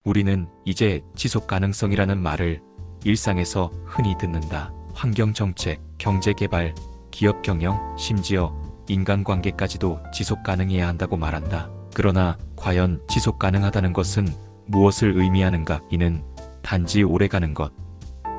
우리는 이제 지속 가능성이라는 말을 일상에서 흔히 듣는다. 환경정책, 경제개발, 기업 경영, 심지어 인간관계까지도 지속 가능해야 한다고 말한다. 그러나 과연 지속 가능하다는 것은 무엇을 의미하는가? 이는 단지 오래가는 것,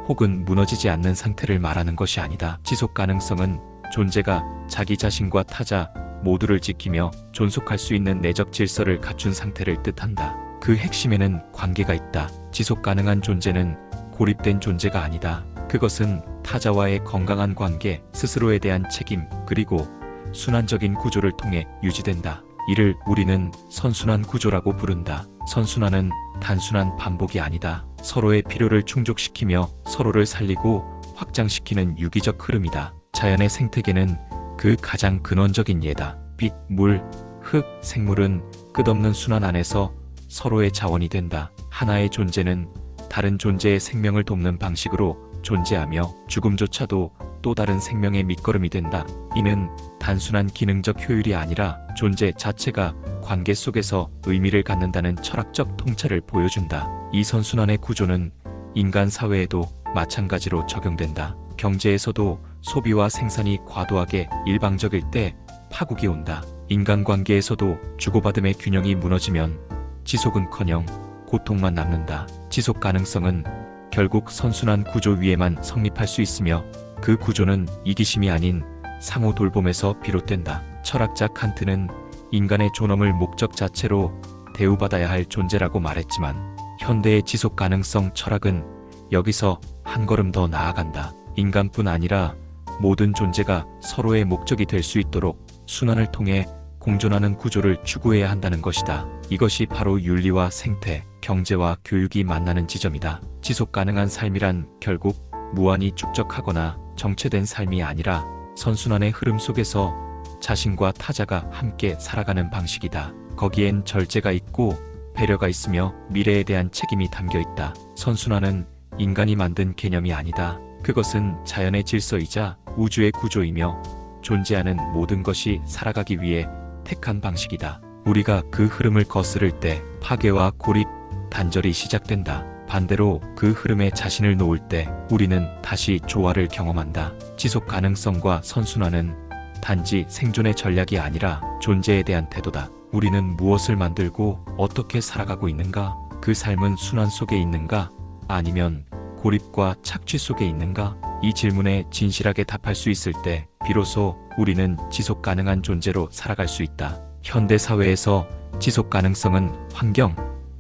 혹은 무너지지 않는 상태를 말하는 것이 아니다. 지속 가능성은 존재가 자기 자신과 타자 모두를 지키며 존속할 수 있는 내적 질서를 갖춘 상태를 뜻한다. 그 핵심에는 관계가 있다. 지속 가능한 존재는 고립된 존재가 아니다. 그것은 타자와의 건강한 관계, 스스로에 대한 책임, 그리고 순환적인 구조를 통해 유지된다. 이를 우리는 선순환 구조라고 부른다. 선순환은 단순한 반복이 아니다. 서로의 필요를 충족시키며 서로를 살리고 확장시키는 유기적 흐름이다. 자연의 생태계는 그 가장 근원적인 예다. 빛, 물, 흙, 생물은 끝없는 순환 안에서 서로의 자원이 된다. 하나의 존재는 다른 존재의 생명을 돕는 방식으로 존재하며 죽음조차도 또 다른 생명의 밑거름이 된다. 이는 단순한 기능적 효율이 아니라 존재 자체가 관계 속에서 의미를 갖는다는 철학적 통찰을 보여준다. 이 선순환의 구조는 인간 사회에도 마찬가지로 적용된다. 경제에서도 소비와 생산이 과도하게 일방적일 때 파국이 온다. 인간관계에서도 주고받음의 균형이 무너지면 지속은커녕 고통만 남는다. 지속 가능성은 결국 선순환 구조 위에만 성립할 수 있으며 그 구조는 이기심이 아닌 상호 돌봄에서 비롯된다. 철학자 칸트는 인간의 존엄을 목적 자체로 대우받아야 할 존재라고 말했지만 현대의 지속 가능성 철학은 여기서 한 걸음 더 나아간다. 인간뿐 아니라 모든 존재가 서로의 목적이 될 수 있도록 순환을 통해 공존하는 구조를 추구해야 한다는 것이다. 이것이 바로 윤리와 생태, 경제와 교육이 만나는 지점이다. 지속 가능한 삶이란 결국 무한히 축적하거나 정체된 삶이 아니라 선순환의 흐름 속에서 자신과 타자가 함께 살아가는 방식이다. 거기엔 절제가 있고 배려가 있으며 미래에 대한 책임이 담겨 있다. 선순환은 인간이 만든 개념이 아니다. 그것은 자연의 질서이자 우주의 구조이며 존재하는 모든 것이 살아가기 위해 택한 방식이다. 우리가 그 흐름을 거스를 때 파괴와 고립, 단절이 시작된다. 반대로 그 흐름에 자신을 놓을 때 우리는 다시 조화를 경험한다. 지속 가능성과 선순환은 단지 생존의 전략이 아니라 존재에 대한 태도다. 우리는 무엇을 만들고 어떻게 살아가고 있는가? 그 삶은 순환 속에 있는가? 아니면 고립과 착취 속에 있는가? 이 질문에 진실하게 답할 수 있을 때 비로소 우리는 지속 가능한 존재로 살아갈 수 있다. 현대 사회에서 지속 가능성은 환경,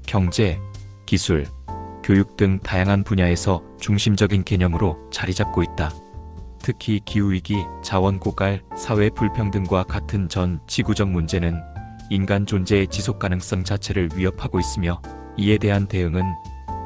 경제, 기술, 교육 등 다양한 분야에서 중심적인 개념으로 자리 잡고 있다. 특히 기후위기, 자원 고갈, 사회 불평등과 같은 전 지구적 문제는 인간 존재의 지속 가능성 자체를 위협하고 있으며 이에 대한 대응은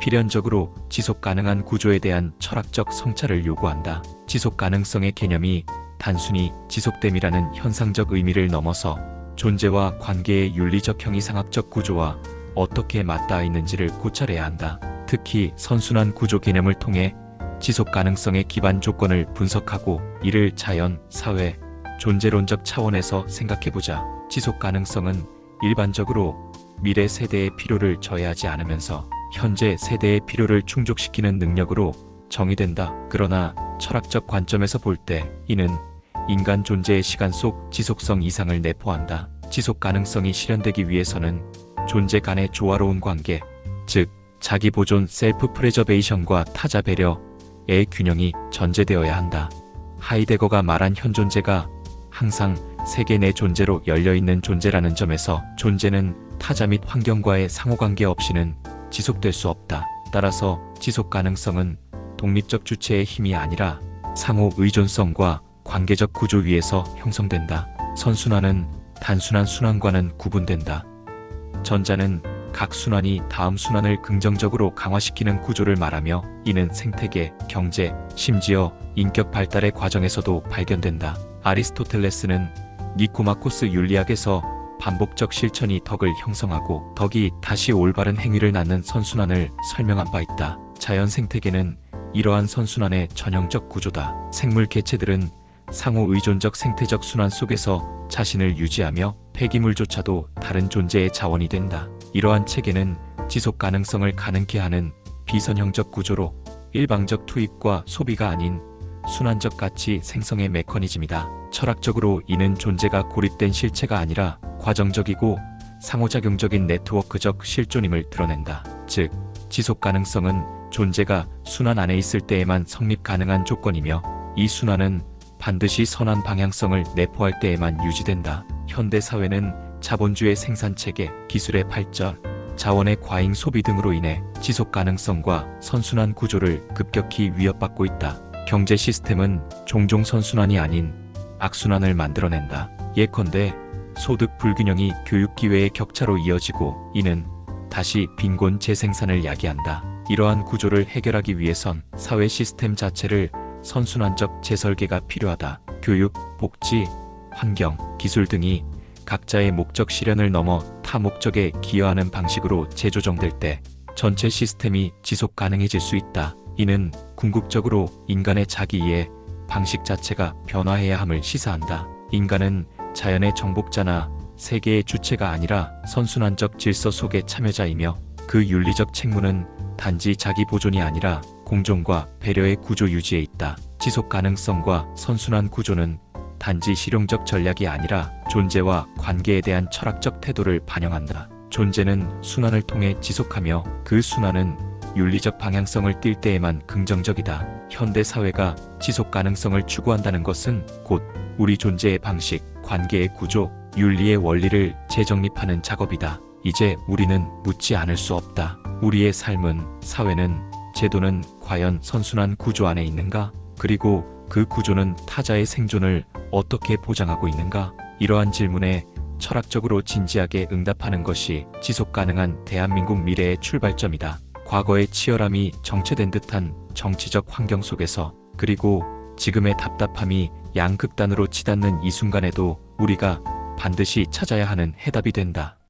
필연적으로 지속 가능한 구조에 대한 철학적 성찰을 요구한다. 지속 가능성의 개념이 단순히 지속됨이라는 현상적 의미를 넘어서 존재와 관계의 윤리적 형이상학적 구조와 어떻게 맞닿아 있는지를 고찰해야 한다. 특히 선순환 구조 개념을 통해 지속 가능성의 기반 조건을 분석하고 이를 자연, 사회, 존재론적 차원에서 생각해보자. 지속 가능성은 일반적으로 미래 세대의 필요를 저해하지 않으면서 현재 세대의 필요를 충족시키는 능력으로 정의된다. 그러나 철학적 관점에서 볼 때 이는 인간 존재의 시간 속 지속성 이상을 내포한다. 지속 가능성이 실현되기 위해서는 존재 간의 조화로운 관계, 즉 자기 보존 셀프 프레저베이션과 타자 배려의 균형이 전제되어야 한다. 하이데거가 말한 현존재가 항상 세계 내 존재로 열려있는 존재라는 점에서 존재는 타자 및 환경과의 상호관계 없이는 지속될 수 없다. 따라서 지속 가능성은 독립적 주체의 힘이 아니라 상호 의존성과 관계적 구조 위에서 형성된다. 선순환은 단순한 순환과는 구분된다. 전자는 각 순환이 다음 순환을 긍정적으로 강화시키는 구조를 말하며 이는 생태계, 경제, 심지어 인격 발달의 과정에서도 발견된다. 아리스토텔레스는 니코마코스 윤리학에서 반복적 실천이 덕을 형성하고 덕이 다시 올바른 행위를 낳는 선순환을 설명한 바 있다. 자연 생태계는 이러한 선순환의 전형적 구조다. 생물 개체들은 상호 의존적 생태적 순환 속에서 자신을 유지하며 폐기물조차도 다른 존재의 자원이 된다. 이러한 체계는 지속 가능성을 가능케 하는 비선형적 구조로 일방적 투입과 소비가 아닌 순환적 가치 생성의 메커니즘이다. 철학적으로 이는 존재가 고립된 실체가 아니라 과정적이고 상호작용적인 네트워크적 실존임을 드러낸다. 즉, 지속 가능성은 존재가 순환 안에 있을 때에만 성립 가능한 조건이며 이 순환은 반드시 선한 방향성을 내포할 때에만 유지된다. 현대 사회는 자본주의 생산체계, 기술의 발전, 자원의 과잉 소비 등으로 인해 지속 가능성과 선순환 구조를 급격히 위협받고 있다. 경제 시스템은 종종 선순환이 아닌 악순환을 만들어낸다. 예컨대 소득 불균형이 교육 기회의 격차로 이어지고 이는 다시 빈곤 재생산을 야기한다. 이러한 구조를 해결하기 위해선 사회 시스템 자체를 선순환적 재설계가 필요하다. 교육, 복지, 환경, 기술 등이 각자의 목적 실현을 넘어 타 목적에 기여하는 방식으로 재조정될 때 전체 시스템이 지속 가능해질 수 있다. 이는 궁극적으로 인간의 자기이해 방식 자체가 변화해야 함을 시사한다. 인간은 자연의 정복자나 세계의 주체가 아니라 선순환적 질서 속의 참여자이며 그 윤리적 책무는 단지 자기 보존이 아니라 공존과 배려의 구조 유지에 있다. 지속 가능성과 선순환 구조는 단지 실용적 전략이 아니라 존재와 관계에 대한 철학적 태도를 반영한다. 존재는 순환을 통해 지속하며 그 순환은 윤리적 방향성을 띌 때에만 긍정적이다. 현대 사회가 지속 가능성을 추구한다는 것은 곧 우리 존재의 방식, 관계의 구조, 윤리의 원리를 재정립하는 작업이다. 이제 우리는 묻지 않을 수 없다. 우리의 삶은, 사회는, 제도는 과연 선순환 구조 안에 있는가? 그리고 그 구조는 타자의 생존을 어떻게 보장하고 있는가? 이러한 질문에 철학적으로 진지하게 응답하는 것이 지속 가능한 대한민국 미래의 출발점이다. 과거의 치열함이 정체된 듯한 정치적 환경 속에서 그리고 지금의 답답함이 양극단으로 치닫는 이 순간에도 우리가 반드시 찾아야 하는 해답이 된다.